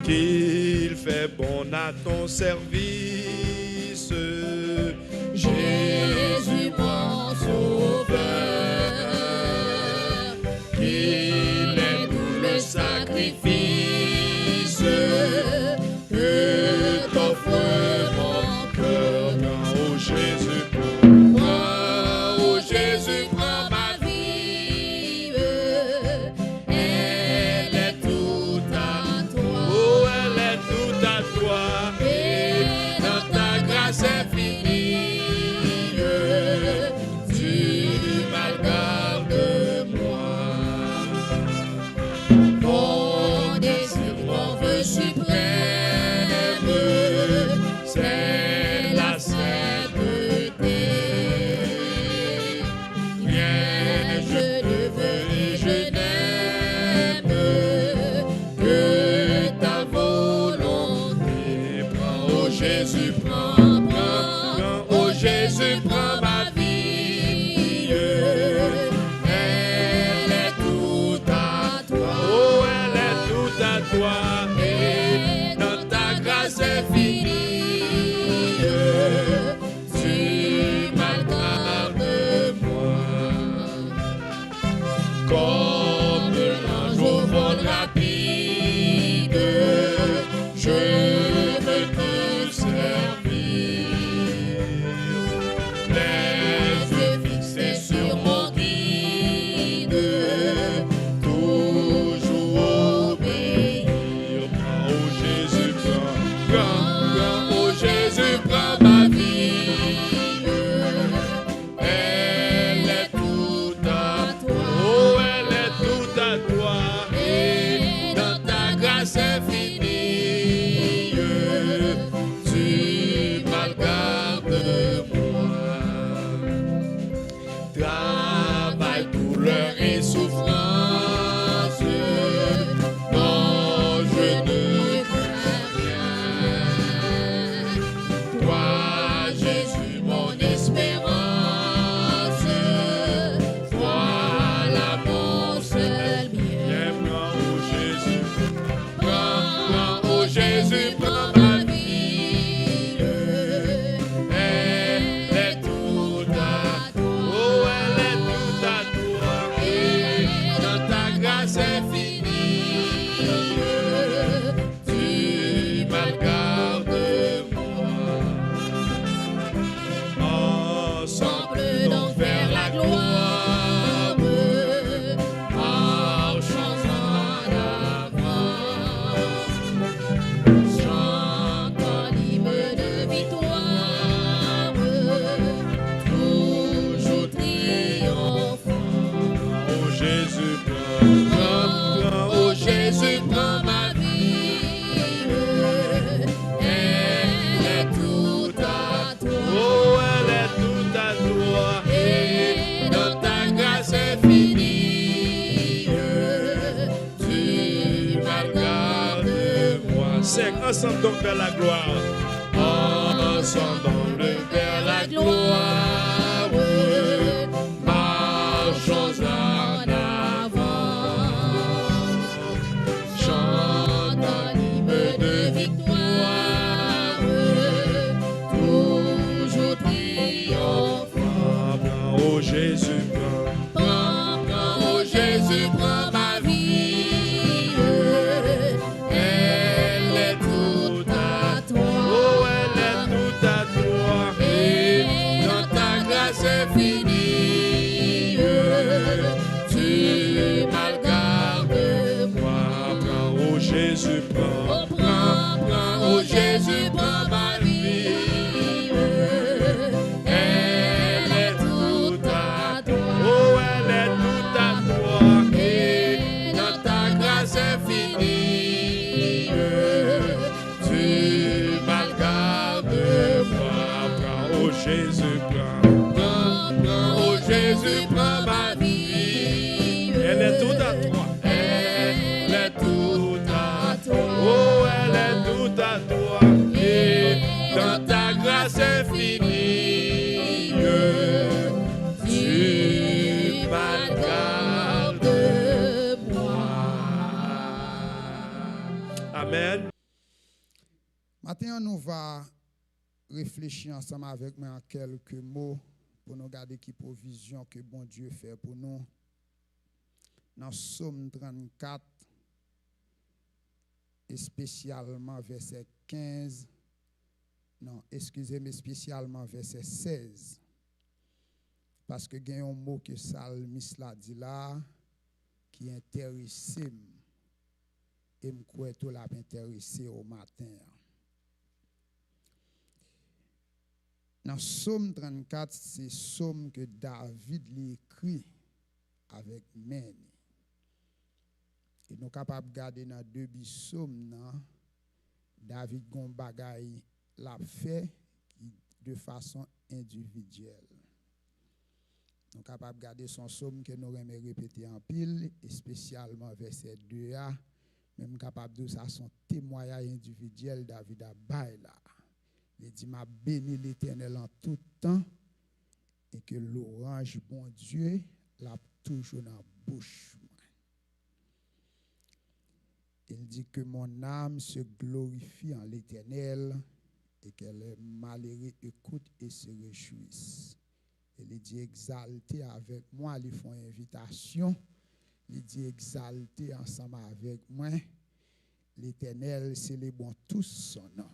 qu'il fait bon à ton service. Jésus mon sauveur, qu'il est tout le sacrifice que t'offre mon cœur. Oh Jésus, oh Jésus, prends ma vie, elle est toute à toi. oh elle est toute à toi. Et dans ta grâce infinie, tu m'as gardé moi. Mon désir, mon vœu suprême, c'est la sainteté. Rien je ne veux et je n'aime que ta volonté. Prends, oh Jésus, prends, oh Jésus, prends ma vie. Elle est toute à toi. Oh elle est toute à toi. Et dans ta grâce infinie, tu m'as gardé moi. Comme l'ange au vol rapide, je veux te servir. Les yeux fixés sur mon guide, toujours obéir. Oh Jésus, Oh Jésus, prends ma vie, elle est toute à toi. oh elle est toute à toi. Et dans ta grâce infinie, tu m'as gardé moi. Travail, douleur et souffrance, non, je ne crains rien. Toi, Jésus, mon espérance, voilà mon seul bien. Prends, oh Jésus, Prends, oh Jésus, prends ma vie, elle est toute à toi. oh elle est toute à toi. Et dans ta grâce infinie, tu m'as gardé moi. Ensemble Semble donc vers la gloire, marchons en avant. Chantons l'hymne de victoire, toujours triomphant. oh Jésus, prends, Oh Jésus, prends ma vie, elle est toute à toi. oh elle est toute à toi. Et dans ta grâce infinie, tu m'as gardé moi. C'est ensemble donc vers la gloire. Ensemble donc vers la gloire, marchons en avant. Chantons l'hymne de victoire, toujours triomphant. Prends, oh Jésus, Prends, oh Jésus, prends ma vie, elle est toute à toi. oh elle est toute à toi. Et dans ta grâce infinie, tu m'as gardé moi. Prends, oh Jésus, prends, Oh, prends, oh Jésus, prends ma vie, elle est toute à toi. oh elle est toute à toi. Et dans ta grâce infinie, tu m'as gardé moi. Prends, oh Jésus, prends, Prends, oh Jésus, prends ma vie, elle est toute à toi. elle est toute à toi. Oh elle est toute à toi. Et dans ta grâce infinie, tu m'as gardé moi. Amen. Matin, nous va réfléchir ensemble avec moi en quelques mots pour nous garder qui provision que bon Dieu fait pour nous. Dans Psaume 34, et spécialement verset 15, non, excusez-moi, spécialement verset 16. Parce que il y a un mot que Salmis l'a dit là, qui intéresse et me crois tout l'a intéressé au matin. Dans Psaume 34, c'est Psaume que David l'écrit avec main. Et nous sommes capables de garder dans deux psaumes, David gon bagay l'a fait de façon individuelle. Nous sommes capables de garder son psaume que nous aimons répéter en pile, et spécialement verset 2a, même capable de ça son témoignage individuel David a bail là. Il dit m'a béni l'Éternel en tout temps et que l'orange bon Dieu l'a toujours dans la bouche. Il dit que mon âme se glorifie en l'Éternel et qu'elle est malheureux écoute et se réjouisse. Il dit exalté avec moi, ils font invitation. Il dit exalté ensemble avec moi. L'Éternel célébrons tous son nom.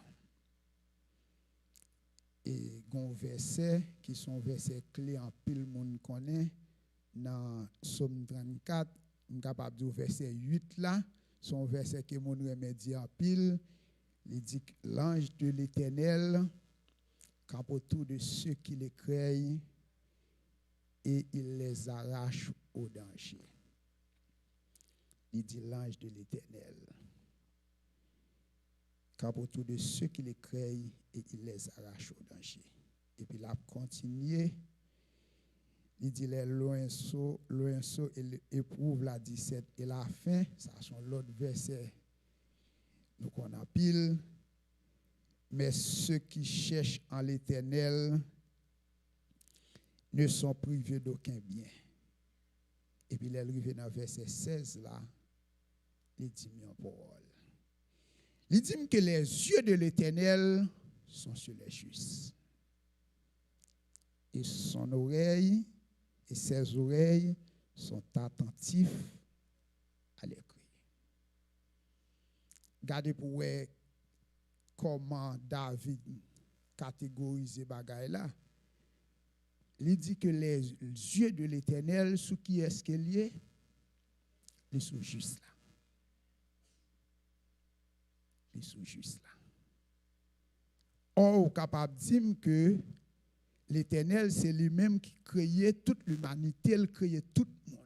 Et gon verset qui sont versets clés en pile monde connaît dans Psaume 34, on capable de verset 8 là, son verset que mon remédie en pile, il dit que l'ange de l'Éternel campe autour de ceux qui les craignent et il les arrache au danger. Il dit l'ange de l'Éternel campe autour de ceux qui les craignent et il les arrache au danger. Et puis il a continué. Il dit les loin saut et éprouve la 17 et la fin, ça sont l'autre verset. Nous on a pile. Mais ceux qui cherchent en l'Éternel ne sont privés d'aucun bien. Et puis il est arrivé dans verset 16 là, il dit en parole. Il dit que les yeux de l'Éternel sont sur les justes. Et son oreille et ses oreilles sont attentifs à l'écrit. Regardez pour voir comment David catégorise bagaille là. Il dit que les yeux de l'Éternel, sous qui est-ce qu'il est? Les sous justes là. Les sous justes là. Or, capable de dire que l'Éternel, c'est lui-même qui créait toute l'humanité, il créait tout le monde.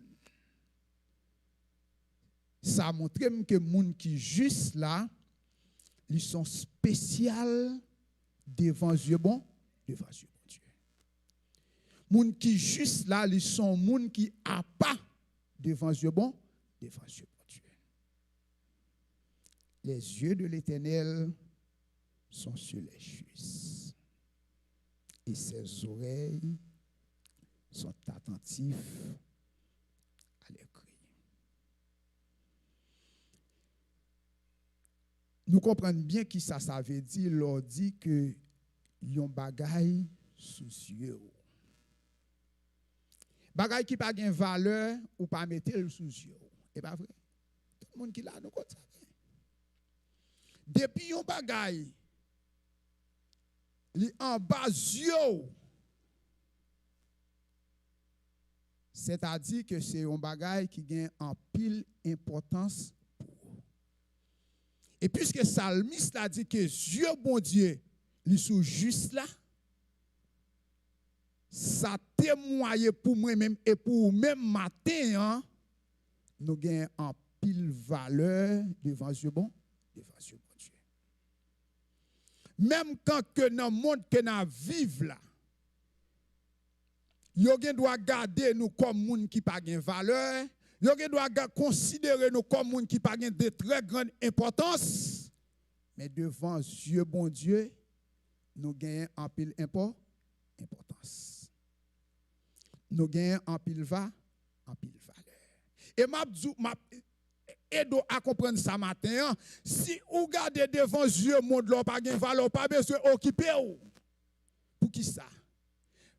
Ça montre que les gens qui sont juste là, ils sont spéciaux devant Dieu bon, devant Dieu bon Dieu. Les gens qui sont juste là, ils sont les gens qui n'ont pas devant Dieu bon, devant Dieu bon Dieu. Les yeux de l'Éternel sont sur les justes. Et ses oreilles sont attentives à l'écrit. Nous comprenons bien qui ça veut dire, leur dit que yon bagay sous yeux. Bagay qui pas gain valeur ou pas mettre sous yeux. Et pas vrai? Tout le monde qui là nous compte ça. Depuis yon bagay li en bas yeux. C'est-à-dire que c'est un bagay qui gagne en pile importance pour eux. Et puisque Salmis a dit que Dieu bon Dieu, il sont juste là, ça témoigne pour moi-même et pour même matin, hein, nous gagnons en pile valeur devant Dieu bon, devant Dieu bon Dieu. Même quand que dans le monde que nous vivons là, yo gen doit garder nous comme moun qui pas gen valeur, yo gen doit considérer nous comme moun qui pas gen de très grande importance, mais devant Dieu bon Dieu, nous gagnons en pile importance. Nous gagnons en pile valeur. Et aide à comprendre ça matin. Si vous regardez devant Dieu, monde là pas gain valeur, pas besoin occuper ou. Pour qui ça?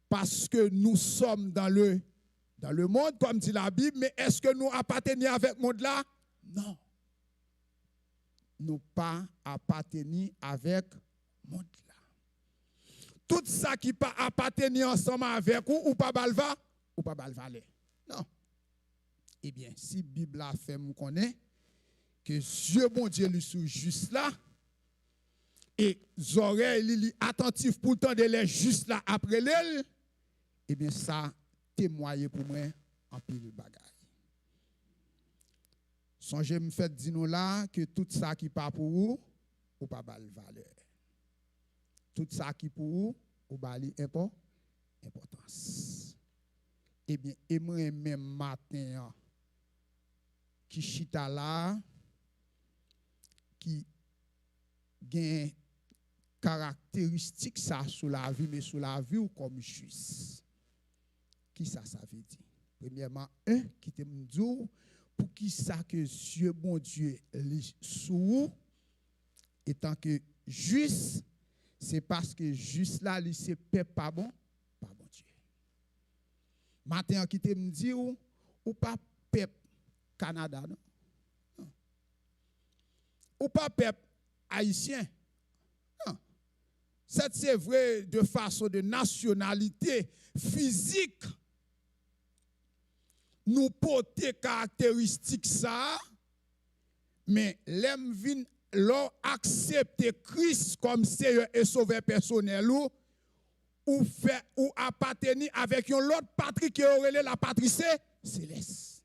Parce que nous sommes dans le monde, comme dit la Bible, mais est-ce que nous appartenons avec le monde là? Non. Nous pas appartenir avec le monde là. Tout ça qui pas appartenir ensemble avec ou pas balva, ou pas balvaler. Non. Eh bien, si la Bible a fait me connaît que Dieu bon Dieu lui sous juste là et oreilles li attentif pour le temps de les juste là après l'elle, eh bien ça témoigne pour moi en pile bagaille. Songez me fait dire nous là que tout ça qui pas pour vous ou pas bal valeur. Tout ça qui pour vous ou bali importance. Eh bien, et moi même matin qui chita là qui gagne caractéristique ça sur la vie mais sur la vie ou comme juste. Qui ça veut dire? Premièrement, qui te me dit pour qui ça que Dieu bon Dieu li sous étant que juste c'est parce que juste là li c'est peuple pas bon Dieu. Matin qui te me dit ou pas peuple Canada non. Ou pas peuple haïtien. Non. C'est vrai de façon de nationalité physique. Nous porter caractéristiques ça, mais l'aime vin leur accepter Christ comme Seigneur et Sauveur personnel ou fait ou appartenir avec une autre patrie qui aurait la patrie céleste.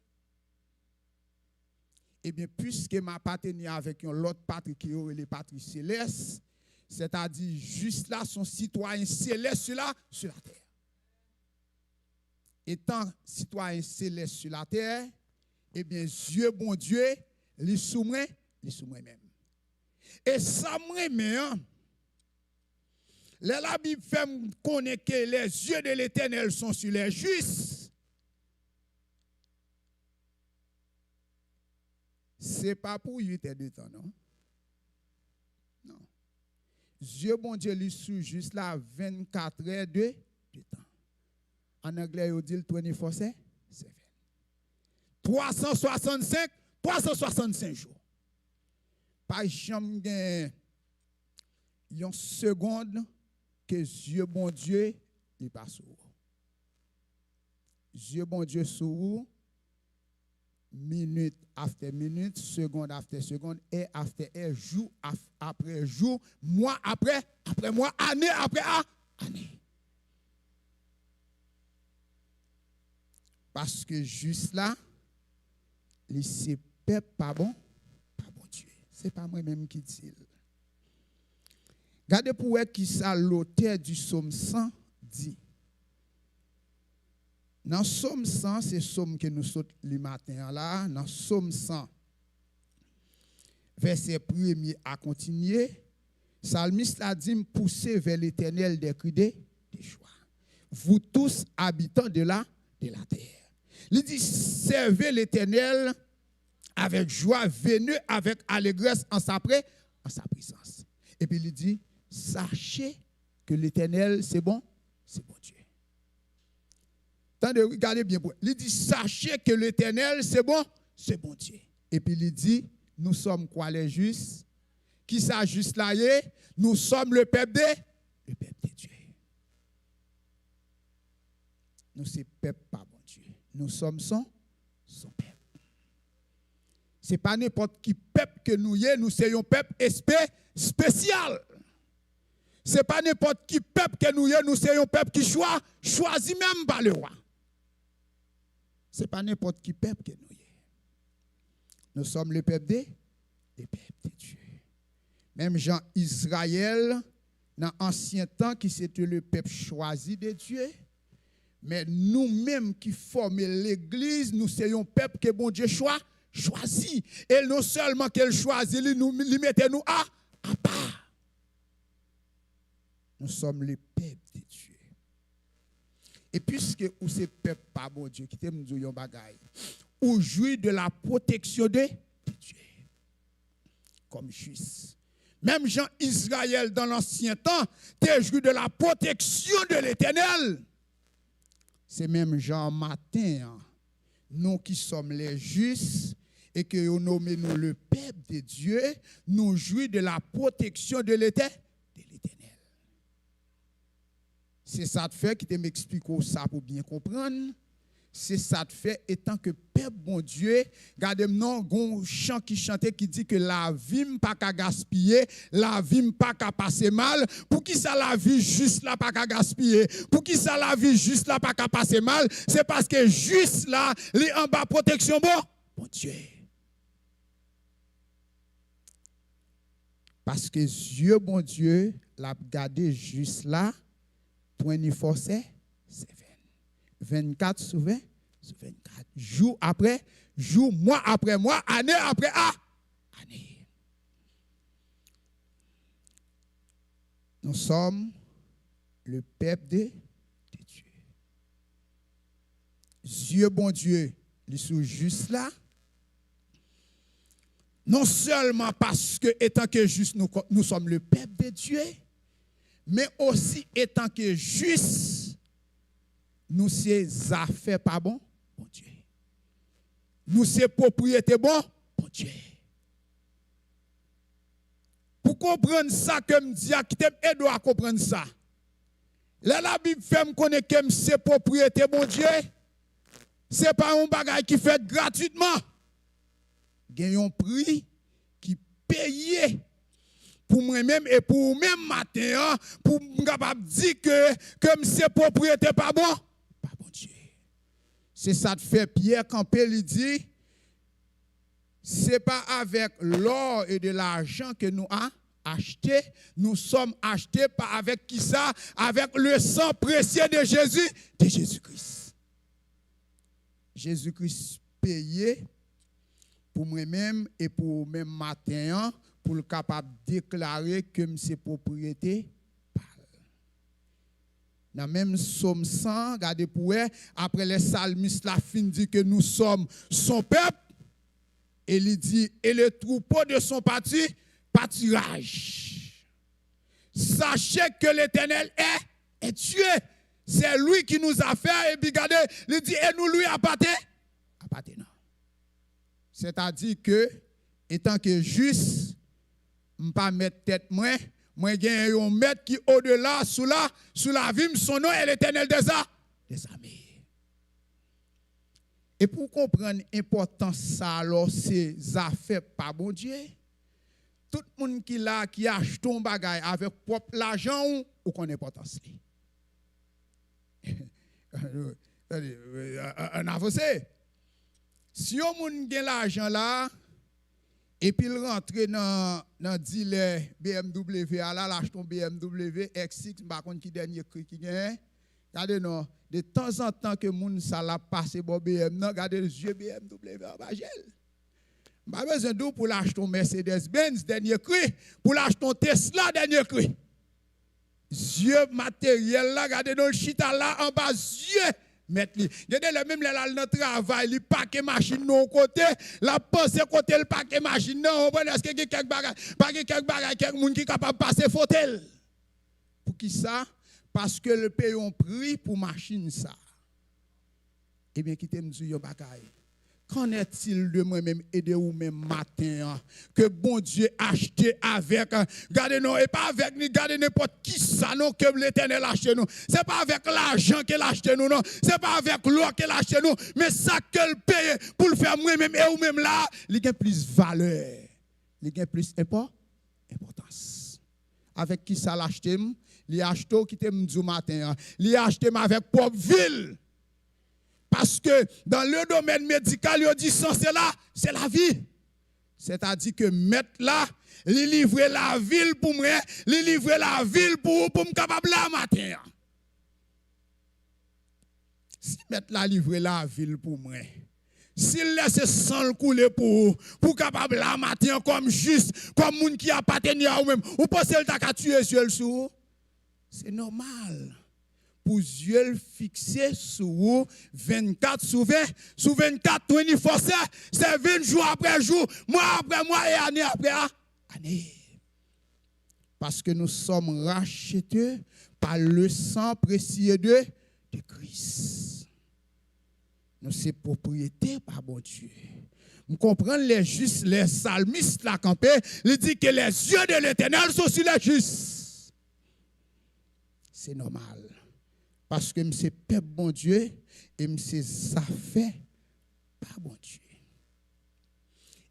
Eh bien, puisque m'appartenir avec une autre patrie qui aurait les patries célestes, c'est-à-dire juste là son citoyen céleste sur la terre. Étant citoyen céleste sur la terre, eh bien, Dieu, bon Dieu, les soumet même. Et ça me la Bible fait connaître que les yeux de l'Éternel sont sur les justes. C'est pas pour 8 et 2 temps, non? Non. Dieu, bon Dieu, lui sous juste là 24 heures de temps. En anglais, il dit 24/7. 365 jours. Pas jamais une seconde que Dieu, bon Dieu, il passe sur vous. Dieu, bon Dieu, sur vous. Minute après minute, seconde après seconde, heure après heure, jour après jour, mois après mois, année après année. Parce que juste là, c'est peuple pas bon Dieu. C'est pas moi-même qui dis. Regardez pour qui ça l'auteur du psaume 100 dit. Dans le psaume 100, c'est le psaume que nous sautons le matin là. Dans le psaume 100, verset 1er à continuer, Psalmiste a dit, poussez vers l'Éternel des cris de joie. Vous tous habitants de la terre. Il dit, servez l'Éternel avec joie, venez avec allégresse en sa présence. Et puis il dit, sachez que l'Éternel, c'est bon Dieu. Regardez bien. Il dit, sachez que l'Éternel, c'est bon Dieu. Et puis il dit, nous sommes quoi les justes? Qui ça juste là? Nous sommes le peuple de Dieu. Nous sommes peuple pas bon Dieu. Nous sommes son peuple. Ce n'est pas n'importe qui peuple que nous sommes, nous sommes un peuple spécial. Ce n'est pas n'importe qui peuple que nous sommes, nous sommes un peuple qui choisit même par le roi. Ce n'est pas n'importe qui peuple que nous sommes. Nous sommes le peuple de Dieu. Même Jean Israël, dans l'ancien temps, qui c'était le peuple choisi de Dieu. Mais nous-mêmes qui formons l'église, nous sommes un peuple que bon Dieu choisit. Et non seulement qu'elle choisit, nous mettez nous à part. Nous sommes le peuple de Dieu. Et puisque ou c'est peuple pas bon Dieu, qui t'aime dire un bagaille, ou jouit de la protection de Dieu. comme juste. Même Jean Israël dans l'ancien temps, t'es joué de la protection de l'Éternel. C'est même Jean matin, nous qui sommes les justes et que nous nommons nous le peuple de Dieu, nous jouissons de la protection de l'Éternel. C'est ça de fait qui te m'explique ça pour bien comprendre. C'est ça de fait étant que peuple bon Dieu, regardez-moi un chant qui chantait qui dit que la vie n'est pas qu'à gaspiller, la vie n'est pas qu'à passer mal. Pour qui ça la vie juste là pas qu'à gaspiller? Pour qui ça la vie juste là pas qu'à passer mal? C'est parce que juste là, les en bas protection bon Dieu. Parce que Dieu bon Dieu l'a gardé juste là 24/7. 24 sur 20, sur 24. Jour après jour, mois après mois, année après année. Nous sommes le peuple de Dieu. Dieu bon Dieu, il est juste là. Non seulement parce que, étant que juste, nous sommes le peuple de Dieu, mais aussi étant que juste, nous ces affaires pas bon Dieu. Nous ces propriétés bon Dieu. Pour comprendre ça, que me dit, qui t'aime aider à comprendre ça. Là, la Bible fait me connaître que c'est propriété bon Dieu. C'est pas un bagage qui fait gratuitement. Il y a un prix qui paye pour moi-même et pour même matin, pour me capable dire que comme c'est propriété pas bon Dieu. C'est ça de fait Pierre Campé lui dit, c'est pas avec l'or et de l'argent que nous avons acheté, nous sommes achetés pas avec qui ça? Avec le sang précieux de Jésus-Christ. Jésus-Christ payé pour moi-même et pour même matin, pour le capable de déclarer que c'est propriété. Dans même Somme 100, regardez pour eux, après les psalmistes, la fin dit que nous sommes son peuple, et il dit, et le troupeau de son pâturage. Sachez que l'Éternel est Dieu. C'est lui qui nous a fait, et puis regardez, il dit, et nous lui appartenons. C'est-à-dire que, étant que juste, je ne pas mettre tête moi j'ai un maître qui au-delà, sous la vie, son nom est l'Éternel des armées. Et pour comprendre l'importance ça, alors, ces affaires pas bon Dieu, tout le monde qui achète un bagage avec propre l'argent, ou qu'on importance. Un avancé. Si on a l'argent là, et puis il rentre dans dealer BMW, là, l'achète un BMW X6, par contre, qui dernier cri qui gagne. Regardez, non, de temps en temps que moun ça l'a passé bon BMW, regardez les yeux BMW en bas gel. Pas besoin d'où pour l'acheter un Mercedes-Benz, dernier cri, pour l'acheter un Tesla, dernier cri. Yeux matériel là, regardez dans le chita là en bas, yeux. Mettre li. Regardez le même là dans travail, il paquet machine non côté, la pense côté le paquet machine non, est-ce que quelques bagages, pas quelques bagages, quelques monde qui capable passer fauteuil. Pour qui ça? Parce que le pays ont prix pour machine ça. Eh bien qui t'aime dire yo bagaille. Qu'en est-il de moi-même aider ou même matin que bon Dieu acheté avec regardez non et pas avec ni regardez n'importe qui ça non que l'Éternel acheté nous c'est pas avec l'argent qu'il acheté nous non c'est pas avec l'or qu'il acheté nous mais ça qu'elle paye pour le faire moi-même et ou même là il gagne plus valeur il gagne plus importance avec qui ça l'acheté il acheté qui t'aime du matin il acheté avec propre ville. Parce que dans le domaine médical, il dit ça, c'est la vie. C'est-à-dire que mettre là, il livre la ville pour moi, il livre la ville pour me capable la matin. Si mettre là, livre la ville pour moi, s'il laisse sang couler pour capable la matin comme juste, comme moun qui appartient à vous-même, ou pensez le t'a tuer sur le sou, c'est normal. Pour Dieu fixer sur 24 sur 20, sur 24, 24/7, c'est 20 jours après jour, mois après mois et année après année. pardonné. Parce que nous sommes rachetés par le sang précieux de Christ. Nous sommes propriétés par bon Dieu. Nous comprenons les justes, les psalmistes la campé, ils disent que les yeux de l'Éternel sont sur les justes. C'est normal. Parce que c'est peuple bon Dieu et c'est ça fait par bon Dieu.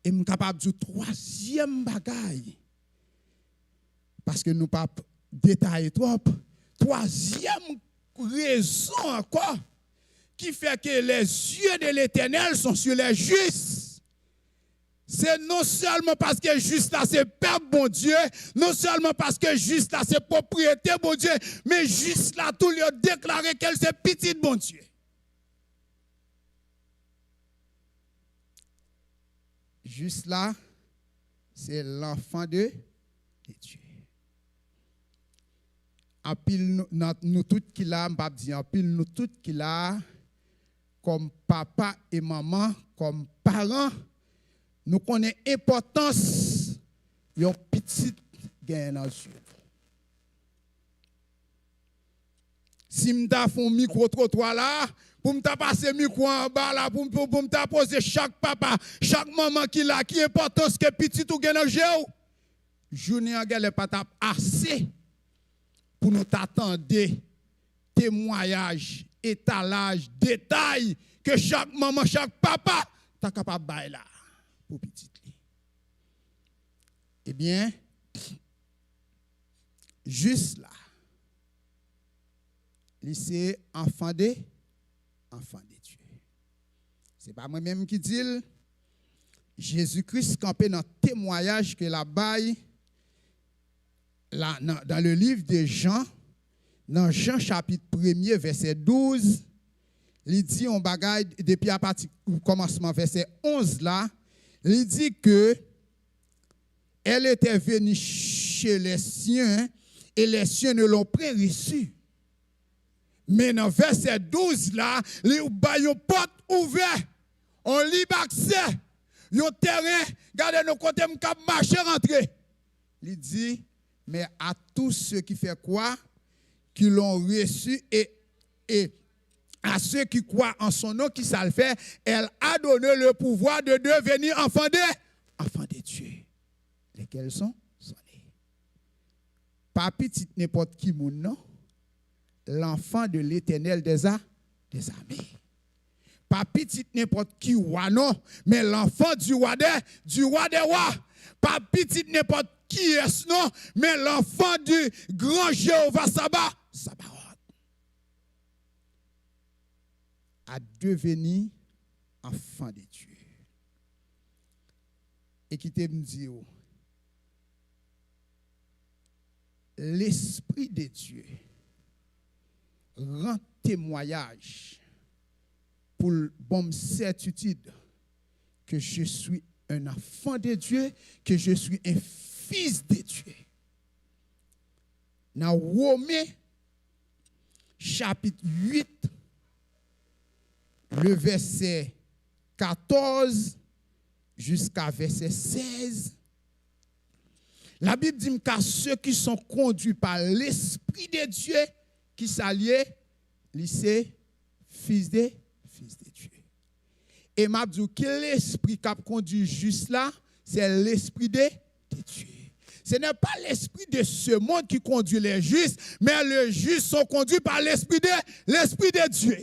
Et je suis capable de dire troisième bagaille. Parce que nous ne pouvons pas détailler trop. Troisième raison encore qui fait que les yeux de l'Éternel sont sur les justes. C'est non seulement parce que juste là c'est peuple bon Dieu, non seulement parce que juste là c'est propriété bon Dieu, mais juste là tout le déclaré qu'elle c'est petite bon Dieu. Juste là, c'est l'enfant de Dieu. En pile nous tous qui là, m'pa dire en pile nous tous qui là comme papa et maman, comme parents, nous connaissons l'importance de petite gain dans Dieu. Si m'ta font micro trottoir là, pour m'ta passer micro en bas là, pour m'ta poser chaque papa, chaque maman qui là, qui importance que petit ou gain dans Dieu. Journée en galère pas assez pour nous t'attendre témoignages, étalage, détails que chaque maman, chaque papa t'a capable de là pour petit. Eh bien, juste là, c'est enfant de Dieu. Ce n'est pas moi-même qui dis. Jésus-Christ campé dans le témoignage que la baille dans le livre de Jean, dans Jean chapitre 1er, verset 12, il dit on bagaille depuis à partir du commencement verset 11 là, il dit que elle était venue chez les siens et les siens ne l'ont pas reçue. Mais dans verset 12 là, il y a une porte ouverte, on libre accès, il y a un terrain, regardez nos côtés, on peut marcher rentrer. Il dit mais à tous ceux qui font quoi, qui l'ont reçu et à ceux qui croient en son nom, qui ça le fait, elle a donné le pouvoir de devenir enfants de Dieu. Lesquels sont nés. Pas petit n'importe qui moun non. L'enfant de l'Éternel des armées. Pas petit n'importe qui roi non, mais l'enfant du roi des rois. Pas petit n'importe qui est non, mais l'enfant du grand Jéhovah Sabaoth. À devenir enfant de Dieu. Et qui te me dit, l'Esprit de Dieu rend témoignage pour bonne certitude que je suis un enfant de Dieu, que je suis un fils de Dieu. Dans Romains chapitre 8, le verset 14 jusqu'à verset 16, la Bible dit qu'à ceux qui sont conduits par l'Esprit de Dieu, qui s'allient, c'est fils de Dieu. Et m'a dit que l'Esprit qui a conduit juste là, c'est l'Esprit de Dieu. Ce n'est pas l'esprit de ce monde qui conduit les justes, mais les justes sont conduits par l'Esprit de Dieu.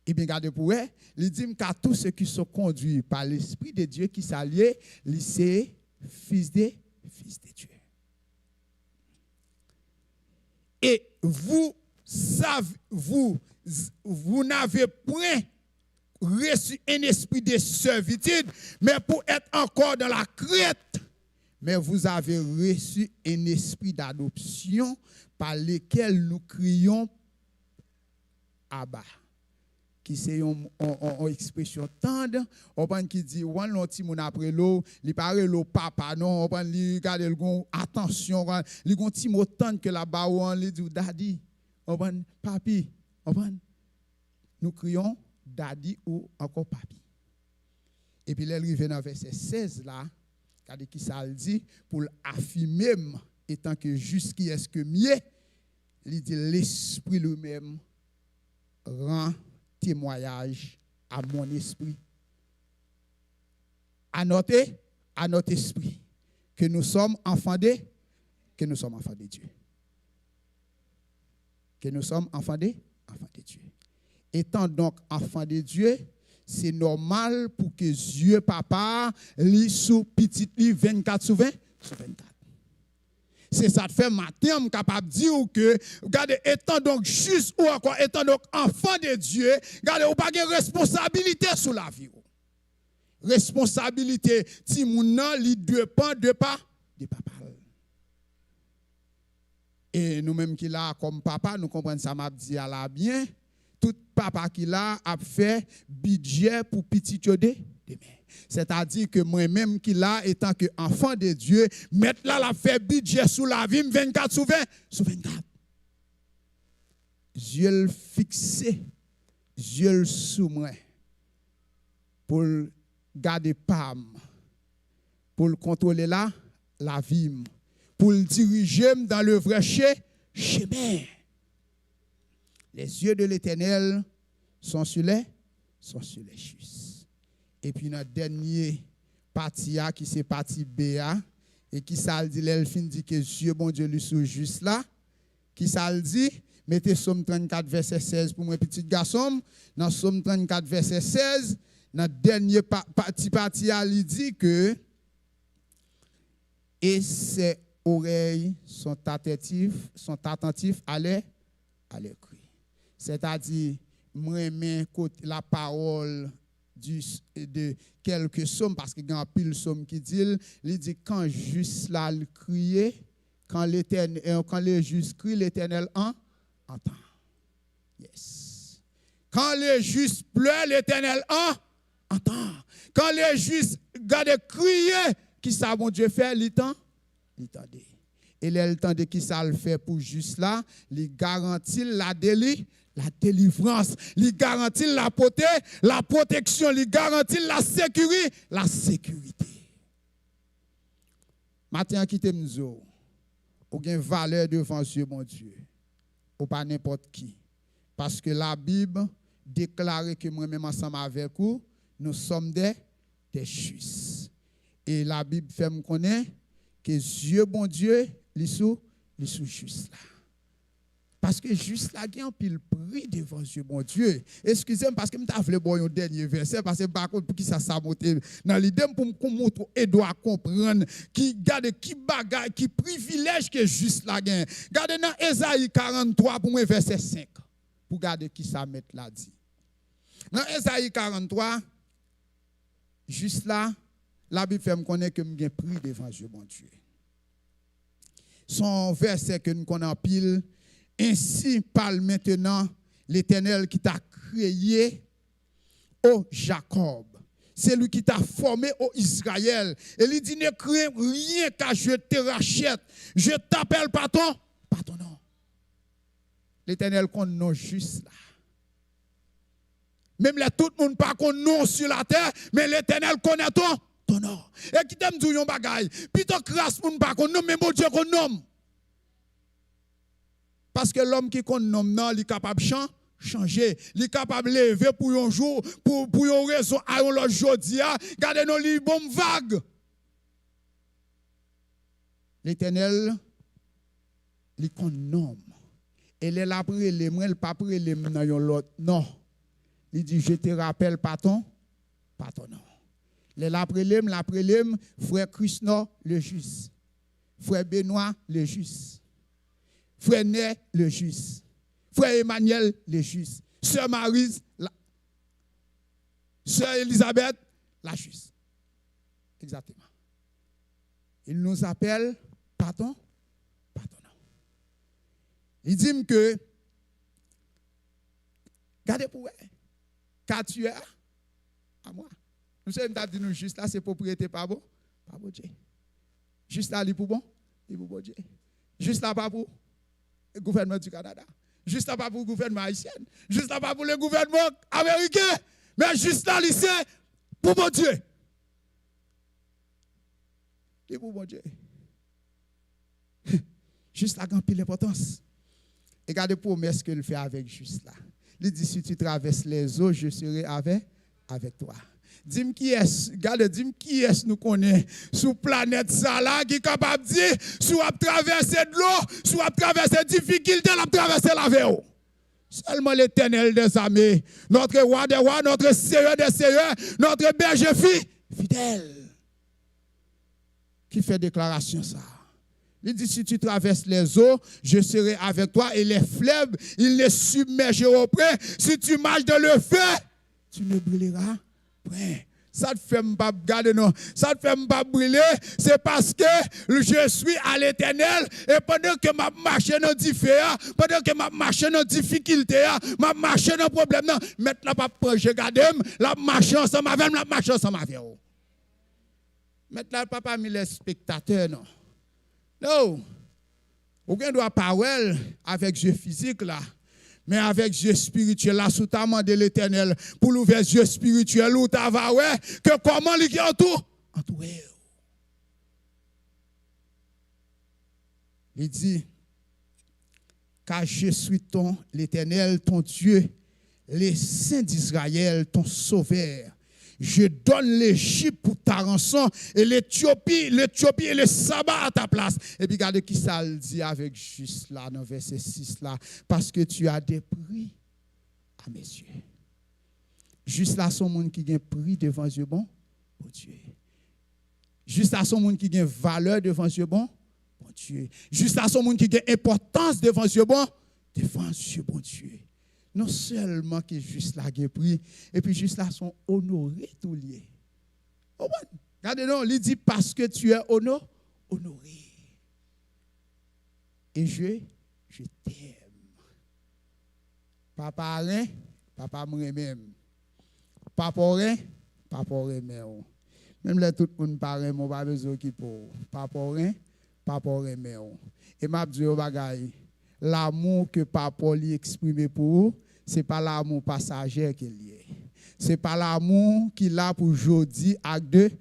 Et bien, regardez pour eux, il dit qu'à tous ceux qui sont conduits par l'Esprit de Dieu qui s'allient, c'est fils de Dieu. Et vous savez, vous n'avez point reçu un esprit de servitude, mais pour être encore dans la crainte, mais vous avez reçu un esprit d'adoption par lequel nous crions Abba. Qui c'est une expression tendre, on qui dit on l'anti mon après l'eau, il paraît l'eau papa non, on li regarde le attention, li gon ti mot tendre que là-bas on li dit daddy, on papi, nous crions daddy ou encore papi. Et puis là il arrive dans verset 16 là, Regardez qui ça le dit pour affirmer étant que juste qui est-ce que mieux, il dit l'esprit lui-même rend témoignage à mon esprit. À notre esprit que nous sommes enfants de Dieu. Que nous sommes enfants de Dieu. Étant donc enfants de Dieu, c'est normal pour que Dieu papa lit sous petit lit 24 sur 20 sur 24. C'est ça te fait matin, je suis capable de dire que, regardez, étant donc juste ou encore étant donc enfant de Dieu, regardez, vous n'avez pas de responsabilité sur la vie. Responsabilité, si mon nom, il dépend de papa. Et nous-mêmes qui là comme papa, nous comprenons ça, m'a dit à la bien. Tout papa qui là a fait budget pour petit demain. C'est-à-dire que moi-même qui là, étant que enfant de Dieu, mettre là la fait budget sous la vie 24 sur 20 sur 24. Dieu le fixé, Dieu le soumet pour garder pam, pour contrôler la vie, pour le diriger dans le vrai chemin. Les yeux de l'Éternel sont sur les justes. Et puis notre dernier partie A qui c'est partie B A et qui ça le dit l'elfin dit que Dieu bon Dieu lui sous juste là qui ça le dit mettez Somme 34 verset 16 pour mon petit garçon dans Somme 34 verset 16 notre dernier partie A il dit que et ses oreilles sont attentives à l'écrit. C'est-à-dire moi la parole de quelques psaumes, parce qu'il y a un pile psaume qui dit, il dit quand juste là le crier, quand le juste crie, l'Éternel entend. Yes. Quand le juste pleure, l'Éternel entend. Quand le juste garde crier, qui ça bon Dieu fait, il entendait. Et le temps de qui ça le fait pour juste là, il garantit la délivrance, il garantit la protection, il garantit la sécurité. Maintenant, quittez-nous, ou une valeur devant Dieu, mon Dieu, ou pas n'importe qui. Parce que la Bible déclare que moi-même ensemble avec vous, nous sommes des justes. Et la Bible fait me connaître que Dieu, bon Dieu, il est sous juste là. Parce que juste là, il y a un pile prix devant Dieu, mon Dieu. Excusez-moi, parce que je voulais voir un dernier verset, parce que par contre, pour qui ça sabote dans l'idée, pour me montrer et doit comprendre qui garde qui bagaille, qui privilège que juste là gagne. Regardez dans Ésaïe 43 pour moi verset 5. Pour garder qui ça met là dit. Dans Ésaïe 43, juste là, la Bible fait me connaître que j'ai pris devant Dieu, mon Dieu. Son verset que nous connaissons pile. Ainsi parle maintenant l'Éternel qui t'a créé, ô Jacob. C'est lui qui t'a formé, ô Israël. Et il dit, ne crains rien car je te rachète. Je t'appelle par ton nom. L'Éternel connaît non juste là. Même là, tout le monde pas connaît non sur la terre, mais l'Éternel connaît ton nom. Et qui t'aime dire yon bagay. Puis ton grâce pour ne pas connaître, mais mon Dieu qu'on nomme. Parce que l'homme qui connaît non, il est capable de changer. Il est capable de lever pour un jour, pour une raison, à l'autre jour, regardez nos livres, bon vague. L'Éternel, il connaît non. Et il a pris les mains, il n'a pas pris les mains dans l'autre. Non. Il dit, je te rappelle pas ton nom. Il a pris les mains, frère Christophe, le juste. Frère Benoît, le juste. Frère Né, le juste. Frère Emmanuel, le juste. Sœur Maryse, Sœur Elisabeth, la juste. Exactement. Il nous appelle pardon. Il dit que, regardez pour vous, car tu es à moi. Nous sommes dit nous juste là, c'est propriété pas bon Dieu. Juste là, il est pour bon Dieu. Juste là, pas pour le gouvernement du Canada. Juste là, pas pour le gouvernement haïtien. Juste là, pas pour le gouvernement américain. Mais juste là, c'est pour mon Dieu. C'est pour bon Dieu. Juste la grande pile d'importance. Et regardez la promesse qu'il fait avec juste là. Il dit, si tu traverses les eaux, je serai avec toi. Dis-moi qui est, regardez, dis-moi qui est nous connaît sur planète ça là, qui est capable de dire, soit traverser de l'eau, soit traverser difficulté, la traverser la vie. Seulement l'Éternel des armées, notre roi des rois, notre seigneur des seigneurs, notre berger fidèle, qui fait déclaration ça. Il dit, si tu traverses les eaux, je serai avec toi et les fleuves, ils les submergeront près. Si tu marches dans le feu, tu ne brûleras point. Ça te fait pas garder non, ça te fait pas brûler, c'est parce que je suis à l'Éternel et pendant que ma marche dans différents, pendant que ma marche dans difficulté, ma marche dans problème, maintenant pas je garde la marche ensemble avec la marche ensemble avec vous. Maintenant papa mis les spectateurs non. Non. Aucun doit parler avec yeux physique là. Mais avec yeux spirituel, là, sous ta main de l'Éternel, pour l'ouvrir yeux spirituel, où tu vas ouais, que comment il y a tout? Entouré. Il dit, car je suis l'Éternel, ton Dieu, les saints d'Israël, ton sauveur. Je donne l'Égypte pour ta rançon et l'Éthiopie et le sabbat à ta place. Et puis regardez qui ça le dit avec juste là dans verset 6 là. Parce que tu as des prix à mes yeux. Juste là, son monde qui a prix devant Dieu bon, bon Dieu. Juste là, son monde qui a valeur devant Dieu bon, bon Dieu. Juste là, son monde qui a importance devant Dieu bon, devant Dieu bon Dieu. Non seulement que juste là qui est pris, et puis juste là sont honorés tout lié. Oh, regardez non, il dit parce que tu es honoré. Et je t'aime. Papa rien, papa me même. Papa rien même. Même là tout le monde parle, mon pas besoin qui pour. Papa rien même. Et m'a dit au bagaille, l'amour que papa lui exprime pour vous, ce n'est pas l'amour passager qu'il est. Ce n'est pas l'amour qu'il a pour aujourd'hui, acte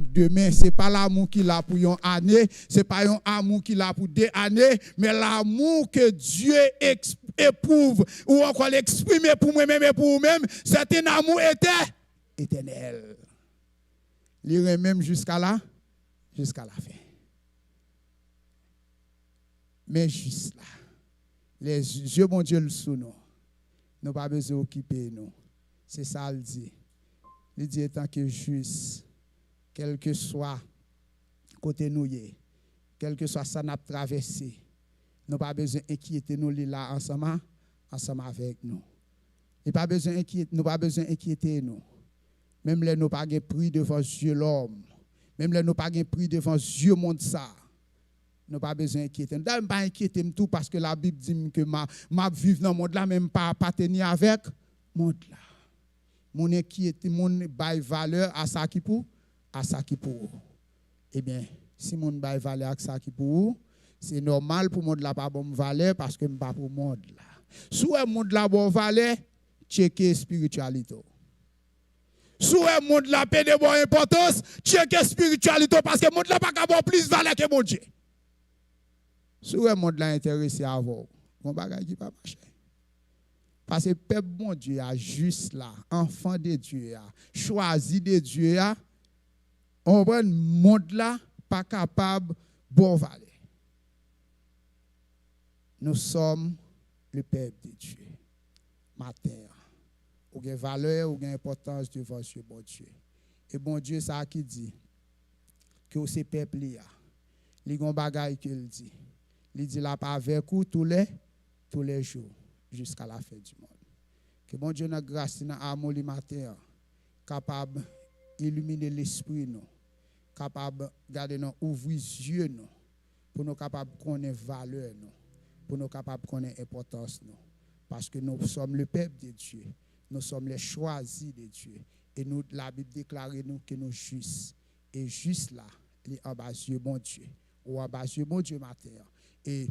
demain. Ce n'est pas l'amour qu'il a pour une année. Ce n'est pas un amour qu'il a pour 2 années. Mais l'amour que Dieu éprouve ou encore l'exprime pour moi-même et pour vous-même, c'est un amour éternel. Il irait même jusqu'à la fin. Mais juste là, les yeux, mon Dieu, le sous nous. Nous pas besoin d'occuper nous. C'est ça le dit. Il dit étant que juste, quel que soit côté nous, quel que soit ça n'a traversé, nous pas besoin d'inquiéter nous là ensemble avec nous. Nous pas besoin d'inquiéter nous. Même les nous pas de prix devant Dieu l'homme. Même les nous pas de prix devant Dieu monde ça. Nous pas besoin d'inquiéter. Nous ne pas inquiéter tout parce que la Bible dit que ma vivre dans le monde là même pas tenir avec le monde là. Mon inquiété, mon bail valeur à ça qui pour Eh bien, si mon bail valeur à ça qui pour c'est normal pour monde là pas bon valeur parce que pas pour monde là. Soit monde là bon valeur, checker spiritualité. Soit monde là paie de bonne importance, checker spiritualité parce que monde là pas avoir plus valeur que mon Dieu. Si le monde là intéressé à vous, mon bagage qui pas marcher. Parce que peuple bon Dieu a juste là, enfant de Dieu a choisi de Dieu a, on prend monde là pas capable bon valer. Nous sommes le peuple de Dieu. Matin, ou gain valeur ou gain importance devant ce bon Dieu. Et bon Dieu ça qui dit que ce peuple là, li gon bagage qu'il dit. Il dit là pas avec vous tous les jours jusqu'à la fin du monde. Que bon Dieu n'a grâce dans amour le matin capable illuminer l'esprit nous, capable garder nous ouvrir les yeux nous pour nous capable connaître valeur nous, pour nous capable connaître importance nous parce que nous sommes le peuple de Dieu, nous sommes les choisis de Dieu et nous la Bible déclare nous que nous justes et juste là, les en bas Dieu bon Dieu ou en bas Dieu bon Dieu matin. Et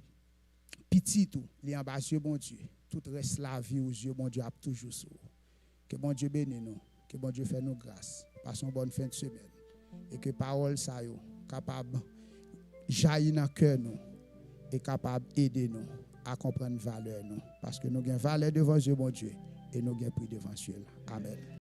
petit tout, les en bas Dieu bon Dieu, tout reste la vie aux yeux bon Dieu a toujours sur. Que bon Dieu bénisse nous, que bon Dieu fait nous grâce. Passons bonne fin de semaine et que parole ça yo capable jaillir dans cœur nous et capable aider nous à comprendre valeur nous parce que nous avons valeur devant Dieu bon Dieu et nous avons prix devant Dieu. Amen.